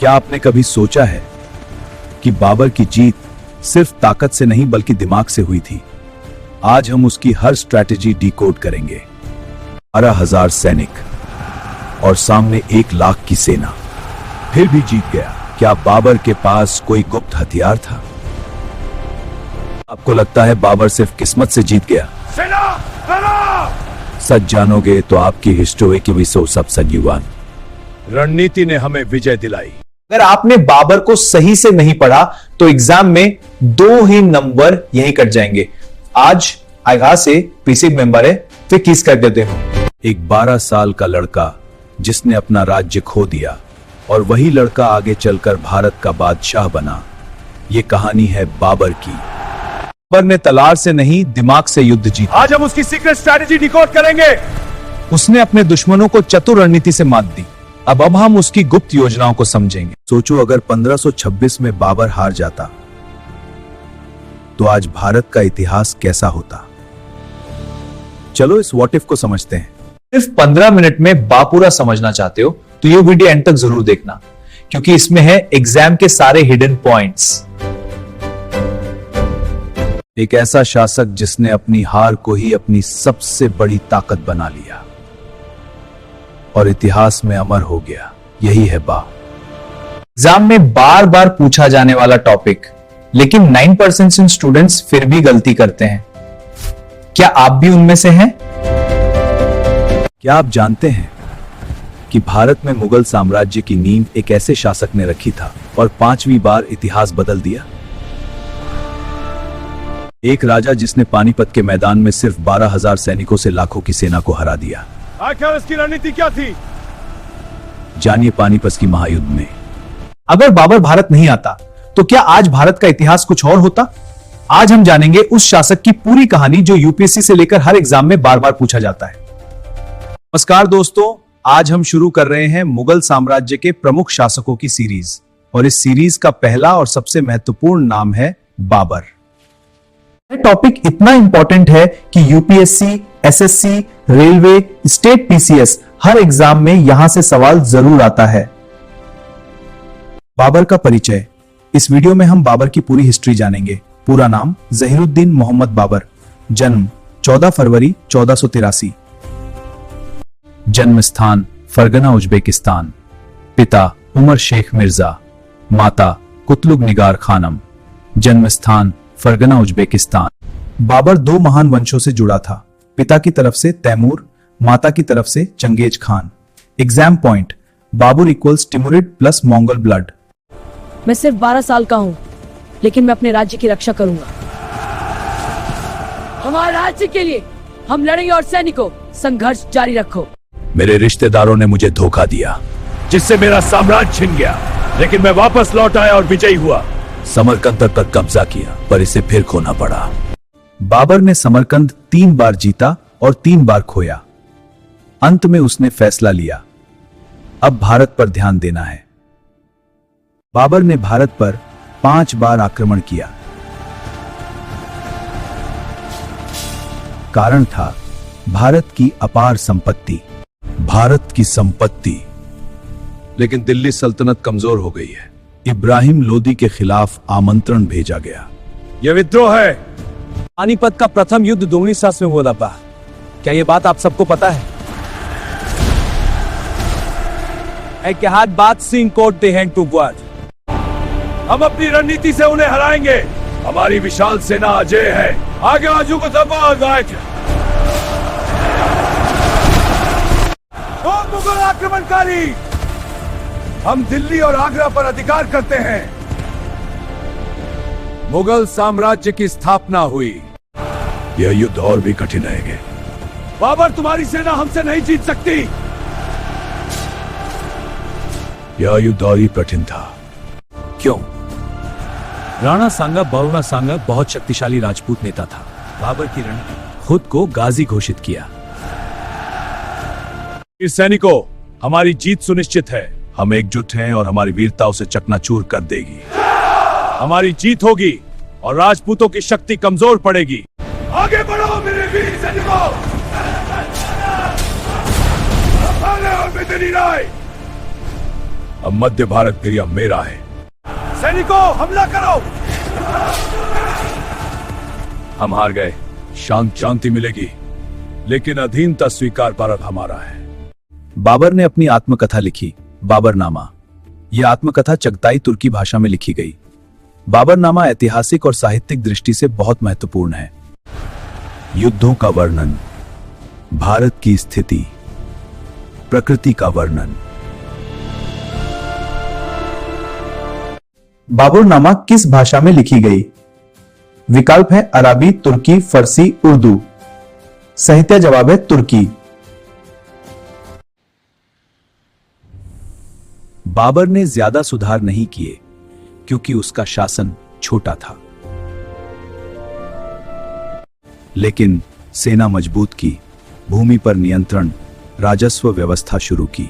क्या आपने कभी सोचा है कि बाबर की जीत सिर्फ ताकत से नहीं बल्कि दिमाग से हुई थी? आज हम उसकी हर स्ट्रैटेजी डिकोड करेंगे। 12,000 सैनिक और सामने 1 लाख की सेना, फिर भी जीत गया। क्या बाबर के पास कोई गुप्त हथियार था? आपको लगता है बाबर सिर्फ किस्मत से जीत गया? सच जानोगे तो आपकी हिस्ट्री की भी सब संयुवान। रणनीति ने हमें विजय दिलाई। अगर आपने बाबर को सही से नहीं पढ़ा तो एग्जाम में 2 ही नंबर यहीं कट जाएंगे। आज आगाह से पीसी मेंबर है, फिर किस कर देते हो। एक 12 साल का लड़का जिसने अपना राज्य खो दिया और वही लड़का आगे चलकर भारत का बादशाह बना। ये कहानी है बाबर की। बाबर ने तलवार से नहीं दिमाग से युद्ध जीता। आज हम उसकी सीक्रेट स्ट्रैटेजी डिकोड करेंगे। उसने अपने दुश्मनों को चतुर रणनीति से मात दी। अब हम उसकी गुप्त योजनाओं को समझेंगे। सोचो अगर 1526 में बाबर हार जाता तो आज भारत का इतिहास कैसा होता। चलो इस व्हाट इफ को समझते हैं। सिर्फ 15 मिनट में बापूरा समझना चाहते हो तो ये वीडियो एंड तक जरूर देखना, क्योंकि इसमें है एग्जाम के सारे हिडन पॉइंट्स। एक ऐसा शासक जिसने अपनी हार को ही अपनी सबसे बड़ी ताकत बना लिया और इतिहास में अमर हो गया। यही है एग्जाम में बार बार पूछा जाने वाला टॉपिक, लेकिन 9% स्टूडेंट्स फिर भी गलती करते हैं। क्या आप भी उनमें से हैं? क्या आप जानते हैं कि भारत में मुगल साम्राज्य की नींव एक ऐसे शासक ने रखी था और 5वीं बार इतिहास बदल दिया? एक राजा जिसने पानीपत के मैदान में सिर्फ 12,000 सैनिकों से लाखों की सेना को हरा दिया। आखिर इसकी रणनीति क्या थी? जानिए पानीपत की महायुद्ध में। अगर बाबर भारत नहीं आता तो क्या आज भारत का इतिहास कुछ और होता? आज हम जानेंगे उस शासक की पूरी कहानी जो यूपीएससी से लेकर हर एग्जाम में बार बार पूछा जाता है। नमस्कार दोस्तों, आज हम शुरू कर रहे हैं मुगल साम्राज्य के प्रमुख शासकों की सीरीज, और इस सीरीज का पहला और सबसे महत्वपूर्ण नाम है बाबर। यह टॉपिक इतना इंपॉर्टेंट है कि UPSC, SSC, railway, state PCS हर एग्जाम में यहां से सवाल जरूर आता है। बाबर का परिचय। इस वीडियो में हम बाबर की पूरी हिस्ट्री जानेंगे। पूरा नाम ज़हीरुद्दीन मोहम्मद बाबर। जन्म 14 फरवरी 1483। जन्म स्थान फरगना उज्बेकिस्तान। पिता उमर शेख मिर्जा, माता कुतलुग निगार खानम। जन्म स्थान फरगना उज्बेकिस्तान। बाबर 2 महान वंशों से जुड़ा था, पिता की तरफ से तैमूर, माता की तरफ से Genghis Khan. Exam point, Babur equals Timurid plus Mongol blood. मैं सिर्फ 12 साल का हूँ, लेकिन मैं अपने राज्य की रक्षा करूंगा। हमारे राज्य के लिए हम लड़ेंगे और सैनिकों, संघर्ष जारी रखो। मेरे रिश्तेदारों ने मुझे धोखा दिया, जिससे मेरा साम्राज्य छिन गया, लेकिन मैं वापस लौट आया और विजयी हुआ। समरकंद तक कब्जा किया, पर इसे फिर खोना पड़ा। बाबर ने समरकंद 3 बार जीता और 3 बार खोया। अंत में उसने फैसला लिया, अब भारत पर ध्यान देना है। बाबर ने भारत पर 5 बार आक्रमण किया। कारण था भारत की अपार संपत्ति। भारत की संपत्ति, लेकिन दिल्ली सल्तनत कमजोर हो गई है। इब्राहिम लोदी के खिलाफ आमंत्रण भेजा गया। यह विद्रोह है। पानीपत का प्रथम युद्ध 19 में हुआ था। क्या यह बात आप सबको पता है? बात सिंह कोट दे हैंड टू वर्ड। हम अपनी रणनीति से उन्हें हराएंगे। हमारी विशाल सेना अजय है। आगे बाजू को मुगल आक्रमणकारी। हम दिल्ली और आगरा पर अधिकार करते हैं। मुगल साम्राज्य की स्थापना हुई। यह युद्ध और भी कठिन रहेगा। बाबर, तुम्हारी सेना हमसे नहीं जीत सकती। यह युद्ध और ही कठिन था। क्यों? राणा सांगा बहुना सांगा बहुत शक्तिशाली राजपूत नेता था। बाबर की रणनीति खुद को गाजी घोषित किया। इस सैनिकों, हमारी जीत सुनिश्चित है। हम एकजुट हैं और हमारी वीरता उसे चकनाचूर कर देगी। हमारी जीत होगी और राजपूतों की शक्ति कमजोर पड़ेगी। आगे बढ़ो मेरे वीर सैनिकों। और मितनी राय। अब मध्य भारत फिर यह मेरा है। सैनिकों, हमला करो। हम हार गए। शांति मिलेगी, लेकिन अधीनता स्वीकार भारत हमारा है। बाबर ने अपनी आत्मकथा लिखी, बाबरनामा। यह आत्मकथा चगताई तुर्की भाषा में लिखी गई। बाबरनामा ऐतिहासिक और साहित्यिक दृष्टि से बहुत महत्वपूर्ण है। युद्धों का वर्णन, भारत की स्थिति, प्रकृति का वर्णन। बाबरनामा किस भाषा में लिखी गई? विकल्प है अरबी, तुर्की, फारसी, उर्दू। सही जवाब है तुर्की। बाबर ने ज्यादा सुधार नहीं किए क्योंकि उसका शासन छोटा था, लेकिन सेना मजबूत की, भूमि पर नियंत्रण, राजस्व व्यवस्था शुरू की।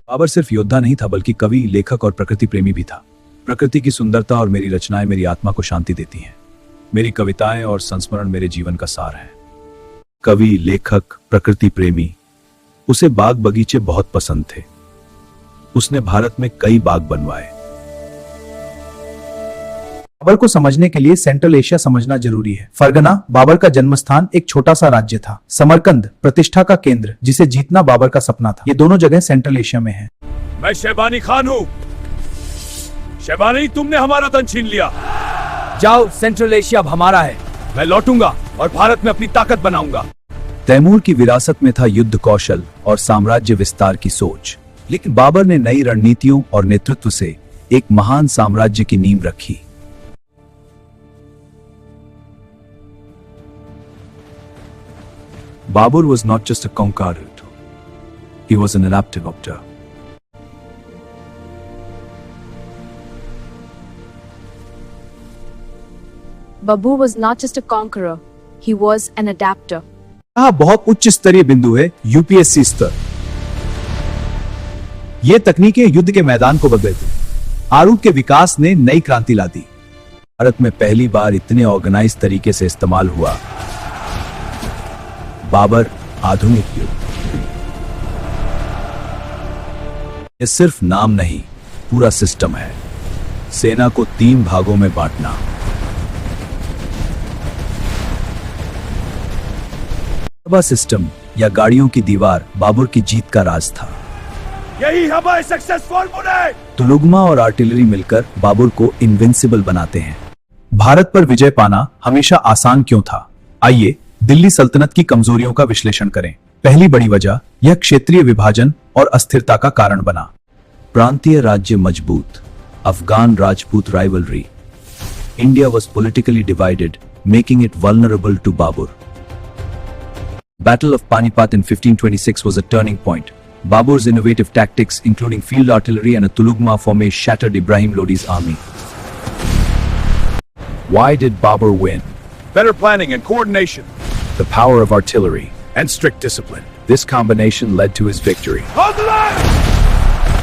बाबर सिर्फ योद्धा नहीं था, बल्कि कवि, लेखक और प्रकृति प्रेमी भी था। प्रकृति की सुंदरता और मेरी रचनाएं मेरी आत्मा को शांति देती हैं। मेरी कविताएं और संस्मरण मेरे जीवन का सार है। कवि, लेखक, प्रकृति प्रेमी। उसे बाग बगीचे बहुत पसंद थे। उसने भारत में कई बाग बनवाए। बाबर को समझने के लिए सेंट्रल एशिया समझना जरूरी है। फरगना बाबर का जन्मस्थान एक छोटा सा राज्य था। समरकंद प्रतिष्ठा का केंद्र, जिसे जीतना बाबर का सपना था। ये दोनों जगह सेंट्रल एशिया में है। मैं शैबानी खान हूं। शैबानी, तुमने हमारा धन छीन लिया। जाओ, सेंट्रल एशिया अब हमारा है। मैं लौटूंगा और भारत में अपनी ताकत बनाऊंगा। तैमूर की विरासत में था युद्ध कौशल और साम्राज्य विस्तार की सोच, लेकिन बाबर ने नई रणनीतियों और नेतृत्व से एक महान साम्राज्य की नींव रखी। Babur was not just a conqueror, he was an adaptive opter. Babur was not just a conqueror, he was an adapter. यह बहुत उच्च स्तरीय बिंदु है, यूपीएससी स्तर। ये तकनीकें युद्ध के मैदान को बदल दी। आरूढ़ के विकास ने नई क्रांति ला दी। भारत में पहली बार इतने ऑर्गेनाइज तरीके से इस्तेमाल हुआ। बाबर आधुनिक युद्ध। यह सिर्फ नाम नहीं, पूरा सिस्टम है। सेना को 3 भागों में बांटना, सभा सिस्टम या गाड़ियों की दीवार बाबर की जीत का राज था। यही हमारे सक्सेस फॉर्मूला है। तुलुगमा और आर्टिलरी मिलकर बाबर को इनविंसिबल बनाते हैं। भारत पर विजय पाना हमेशा आसान क्यों था? आइए दिल्ली सल्तनत की कमजोरियों का विश्लेषण करें। पहली बड़ी वजह, यह क्षेत्रीय विभाजन और अस्थिरता का कारण बना। प्रांतीय राज्य मजबूत, Afghan Rajput rivalry. India was politically divided, making it vulnerable to Babur. Battle of Panipat in 1526 was a turning point. Babur's innovative tactics, including field artillery and a Tulugma formation, shattered Ibrahim Lodi's army. Why did Babur win? Better planning and coordination. The power of artillery. And strict discipline. This combination led to his victory. Hold the line!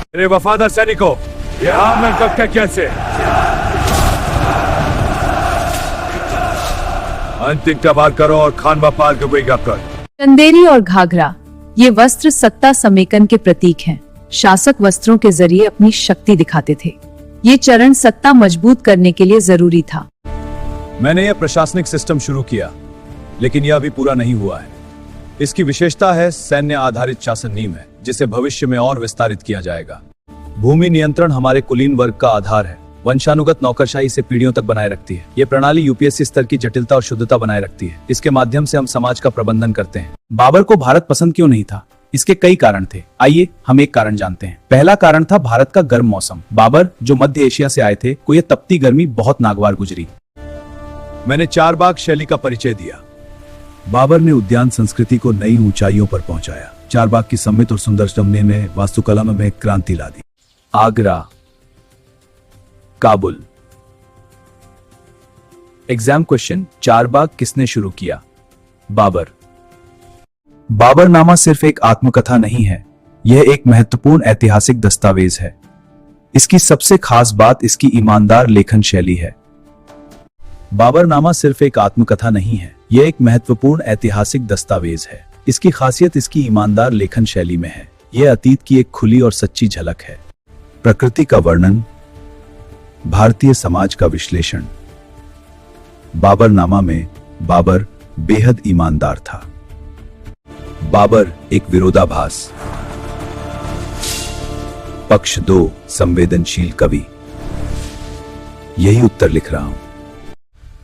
मेरे वफादार सैनिकों, ये आमन कब क्या कैसे? अंतिम कबार करो और खान बापाल को बेगा कर। चंदेरी और घाघरा, ये वस्त्र सत्ता समेकन के प्रतीक हैं। शासक वस्त्रों के जरिए अपनी शक्ति दिखाते थे। ये चरण सत्ता मजबूत करने के लिए जरूरी था। मैंने यह प्रशासनिक सिस्टम शुरू किया, लेकिन यह अभी पूरा नहीं हुआ है। इसकी विशेषता है सैन्य आधारित शासन नीम है, जिसे भविष्य में और विस्तारित किया जाएगा। भूमि नियंत्रण हमारे कुलीन वर्ग का आधार है। वंशानुगत नौकरशाही इसे पीढ़ियों तक बनाए रखती है। यह प्रणाली यूपीएससी स्तर की जटिलता और शुद्धता बनाए रखती है। इसके माध्यम से हम समाज का प्रबंधन करते हैं। बाबर को भारत पसंद क्यों नहीं था? इसके कई कारण थे। आइए हम एक कारण जानते हैं। पहला कारण था भारत का गर्म मौसम। बाबर, जो मध्य एशिया से आए थे, को यह तपती गर्मी बहुत नागवार गुजरी। मैंने चारबाग शैली का परिचय दिया। बाबर ने उद्यान संस्कृति को नई ऊंचाइयों पर पहुंचाया। चारबाग की समृद्ध और सुंदर जमने ने वास्तुकला में क्रांति ला दी। आगरा, काबुल। एग्जाम क्वेश्चन, चारबाग किसने शुरू किया? बाबर। बाबरनामा सिर्फ एक आत्मकथा नहीं है, यह एक महत्वपूर्ण ऐतिहासिक दस्तावेज है। इसकी सबसे खास बात इसकी ईमानदार लेखन शैली है। बाबरनामा सिर्फ एक आत्मकथा नहीं है, यह एक महत्वपूर्ण ऐतिहासिक दस्तावेज है। इसकी खासियत इसकी ईमानदार लेखन शैली में है। यह अतीत की एक खुली और सच्ची झलक है। प्रकृति का वर्णन, भारतीय समाज का विश्लेषण। बाबरनामा में बाबर बेहद ईमानदार था। बाबर एक विरोधाभास। पक्ष 2 संवेदनशील कवि। यही उत्तर लिख रहा हूं।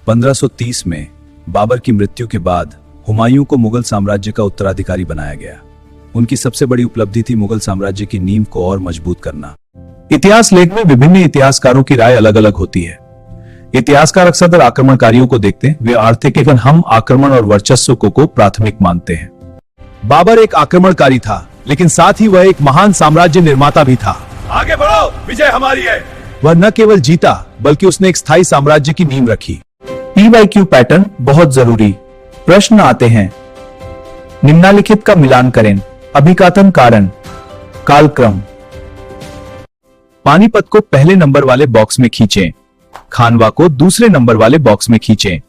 1530 में बाबर की मृत्यु के बाद हुमायूं को मुगल साम्राज्य का उत्तराधिकारी बनाया गया। उनकी सबसे बड़ी उपलब्धि थी मुगल साम्राज्य की नींव को और मजबूत करना। इतिहास लेख में विभिन्न इतिहासकारों की राय अलग अलग होती है। इतिहासकार अक्सर आक्रमणकारियों को देखते हैं, वे आर्थिक एवं हम आक्रमण और वर्चस्व को प्राथमिक मानते हैं। बाबर एक आक्रमणकारी था, लेकिन साथ ही वह एक महान साम्राज्य निर्माता भी था। आगे बढ़ो, विजय हमारी है। वह न केवल जीता, बल्कि उसने एक स्थायी साम्राज्य की नींव रखी। PYQ पैटर्न बहुत जरूरी। प्रश्न आते हैं, निम्नलिखित का मिलान करें। अभिकथन कारण, कालक्रम। पानीपत को पहले नंबर वाले बॉक्स में खींचें, खानवा को दूसरे नंबर वाले बॉक्स में खींचें।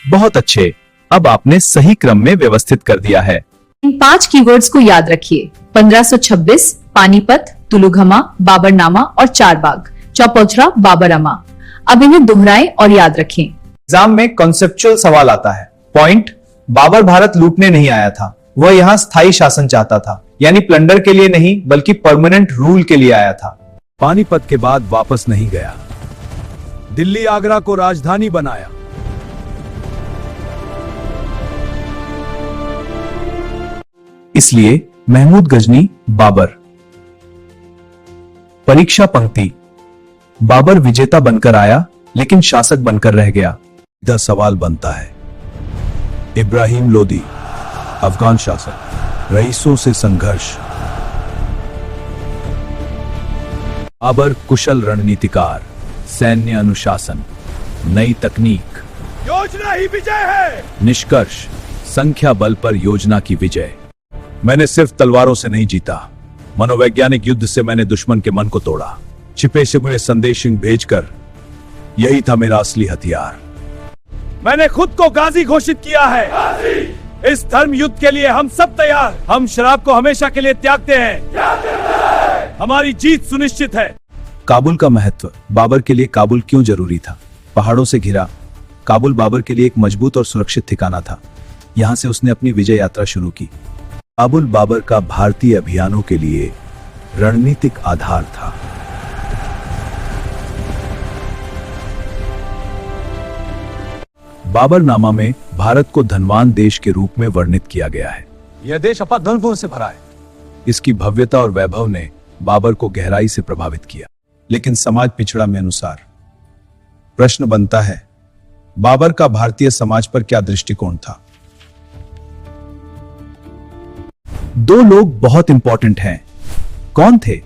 बहुत अच्छे, अब आपने सही क्रम में व्यवस्थित कर दिया है। इन 5 कीवर्ड्स को याद रखिए। 1526, पानीपत, तुलुघमा, बाबरनामा और चारबाग, चौपौचरा, बाबरअमा। अब इन्हें दोहराएं और याद रखें। एग्जाम में कॉन्सेप्चुअल सवाल आता है। पॉइंट, बाबर भारत लूटने नहीं आया था, वह यहाँ स्थायी शासन चाहता था, यानी प्लंडर के लिए नहीं बल्कि परमानेंट रूल के लिए आया था। पानीपत के बाद वापस नहीं गया, दिल्ली आगरा को राजधानी बनाया। इसलिए महमूद गजनी, बाबर। परीक्षा पंक्ति, बाबर विजेता बनकर आया लेकिन शासक बनकर रह गया। द सवाल बनता है, इब्राहिम लोदी, अफगान शासक, रईसों से संघर्ष। बाबर कुशल रणनीतिकार, सैन्य अनुशासन, नई तकनीक। योजना ही विजय है। निष्कर्ष, संख्या बल पर योजना की विजय। मैंने सिर्फ तलवारों से नहीं जीता, मनोवैज्ञानिक युद्ध से मैंने दुश्मन के मन को तोड़ा। छिपे से मुझे संदेश भेजकर, यही था मेरा असली हथियार। मैंने खुद को गाजी घोषित किया है। इस धर्म युद्ध के लिए हम सब तैयार। हम शराब को हमेशा के लिए त्यागते हैं। हमारी जीत सुनिश्चित है। काबुल का महत्व। बाबर के लिए काबुल क्यों जरूरी था? पहाड़ों से घिरा काबुल बाबर के लिए एक मजबूत और सुरक्षित ठिकाना था। यहां से उसने अपनी विजय यात्रा शुरू की। काबुल बाबर का भारतीय अभियानों के लिए रणनीतिक आधार था। बाबरनामा में भारत को धनवान देश के रूप में वर्णित किया गया है। यह देश अपार धन से भरा है। इसकी भव्यता और वैभव ने बाबर को गहराई से प्रभावित किया, लेकिन समाज पिछड़ा में अनुसार। प्रश्न बनता है, बाबर का भारतीय समाज पर क्या दृष्टिकोण था? 2 लोग बहुत इंपॉर्टेंट हैं। कौन थे?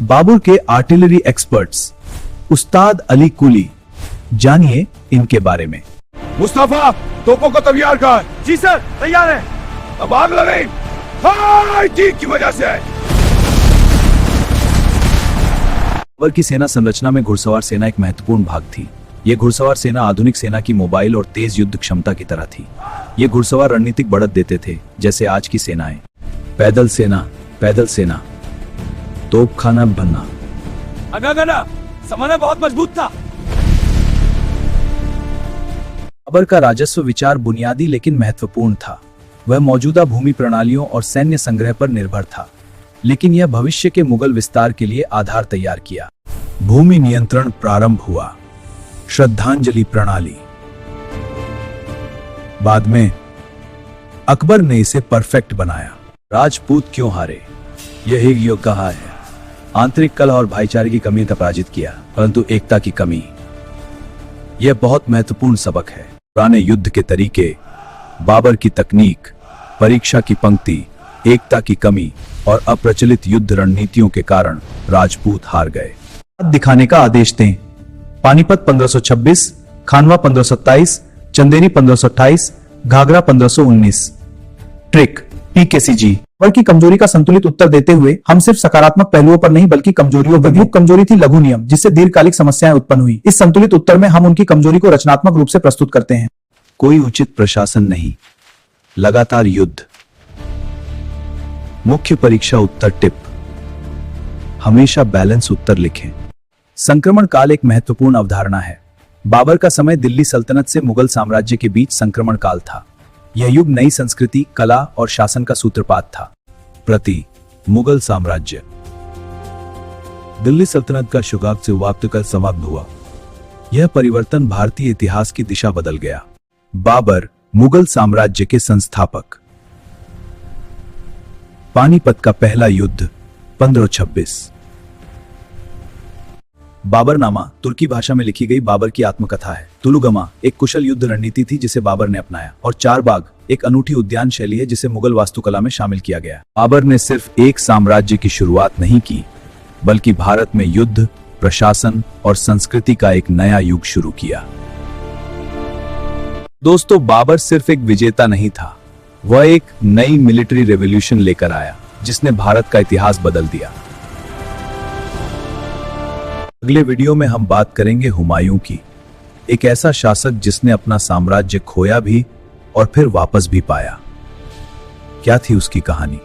बाबर के आर्टिलरी एक्सपर्ट्स, उस्ताद अली कुली। जानिए इनके बारे में। मुस्तफा, तोपों को तैयार कर। जी सर, तैयार है। अब आग लगाई। हाँ, ठीक की वजह से है। बाबर की सेना संरचना में घुड़सवार सेना एक महत्वपूर्ण भाग थी। यह घुड़सवार सेना आधुनिक सेना की मोबाइल और तेज युद्ध क्षमता की तरह थी। ये घुड़सवार रणनीतिक बढ़त देते थे, जैसे आज की सेनाएं। पैदल सेना, तोपखाना बनना। अगना सामान बहुत मजबूत था। बाबर का राजस्व विचार बुनियादी लेकिन महत्वपूर्ण था। वह मौजूदा भूमि प्रणालियों और सैन्य संग्रह पर निर्भर था, लेकिन यह भविष्य के मुगल विस्तार के लिए आधार तैयार किया। भूमि नियंत्रण प्रारंभ हुआ। श्रद्धांजलि प्रणाली। बाद में अकबर ने इसे परफेक्ट बनाया। राजपूत क्यों हारे? यही युग कहा है। आंतरिक कलह और भाईचारे की कमी ने पराजित किया, परंतु एकता की कमी। यह बहुत महत्वपूर्ण सबक है। पुराने युद्ध के तरीके, बाबर की तकनीक, परीक्षा की पंक्ति, एकता की कमी और अप्रचलित युद्ध रणनीतियों के कारण राजपूत हार गए। दिखाने का आदेश दें। पानीपत 1526, खानवा 1527, चंदेरी 1528, घाघरा 1519। Trick PKCG। बाबर की कमजोरी का संतुलित उत्तर देते हुए हम सिर्फ सकारात्मक पहलुओं पर नहीं बल्कि कमजोरियों पर भी। कमजोरी थी लघु नियम, जिससे दीर्घकालिक समस्याएं उत्पन्न हुई। इस संतुलित उत्तर में हम उनकी कमजोरी को रचनात्मक रूप से प्रस्तुत करते हैं। कोई उचित प्रशासन नहीं, लगातार युद्ध, मुख्य परीक्षा उत्तर टिप, हमेशा बैलेंस उत्तर लिखें। संक्रमण काल एक महत्वपूर्ण अवधारणा है। बाबर का समय दिल्ली सल्तनत से मुगल साम्राज्य के बीच संक्रमण काल था। यह युग नई संस्कृति, कला और शासन का सूत्रपात था। प्रति मुगल साम्राज्य, दिल्ली सल्तनत का शुगाब से वक्त का समाप्त हुआ। यह परिवर्तन भारतीय इतिहास की दिशा बदल गया। बाबर मुगल साम्राज्य के संस्थापक। पानीपत का पहला युद्ध 1526। बाबरनामा तुर्की भाषा में लिखी गई बाबर की आत्मकथा है। तुलुगमा एक कुशल युद्ध रणनीति थी जिसे बाबर ने अपनाया, और चारबाग एक अनूठी उद्यान शैली है जिसे मुगल वास्तुकला में शामिल किया गया। बाबर ने सिर्फ एक साम्राज्य की शुरुआत नहीं की, बल्कि भारत में युद्ध, प्रशासन और संस्कृति का एक नया युग शुरू किया। दोस्तों, बाबर सिर्फ एक विजेता नहीं था, वह एक नई मिलिट्री रेवोल्यूशन लेकर आया जिसने भारत का इतिहास बदल दिया। अगले वीडियो में हम बात करेंगे हुमायूं की, एक ऐसा शासक जिसने अपना साम्राज्य खोया भी और फिर वापस भी पाया। क्या थी उसकी कहानी?